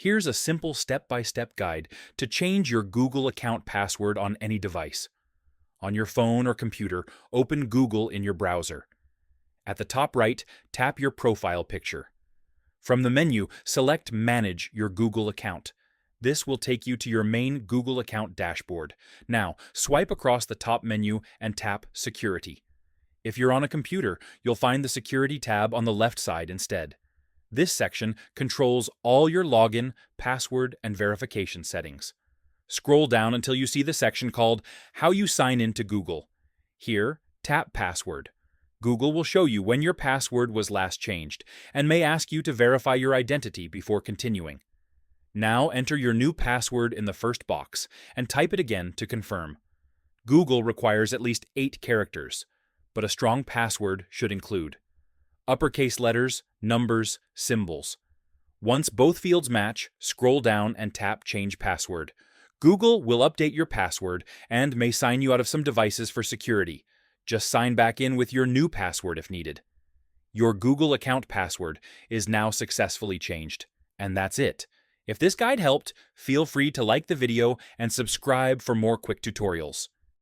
Here's a simple step-by-step guide to change your Google account password on any device. On your phone or computer, open Google in your browser. At the top right, tap your profile picture. From the menu, select Manage your Google account. This will take you to your main Google account dashboard. Now, swipe across the top menu and tap Security. If you're on a computer, you'll find the Security tab on the left side instead. This section controls all your login, password, and verification settings. Scroll down until you see the section called How You Sign In to Google. Here, tap Password. Google will show you when your password was last changed and may ask you to verify your identity before continuing. Now enter your new password in the first box and type it again to confirm. Google requires at least 8 characters, but a strong password should include uppercase letters, numbers, symbols. Once both fields match, scroll down and tap Change Password. Google will update your password and may sign you out of some devices for security. Just sign back in with your new password if needed. Your Google account password is now successfully changed. And that's it. If this guide helped, feel free to like the video and subscribe for more quick tutorials.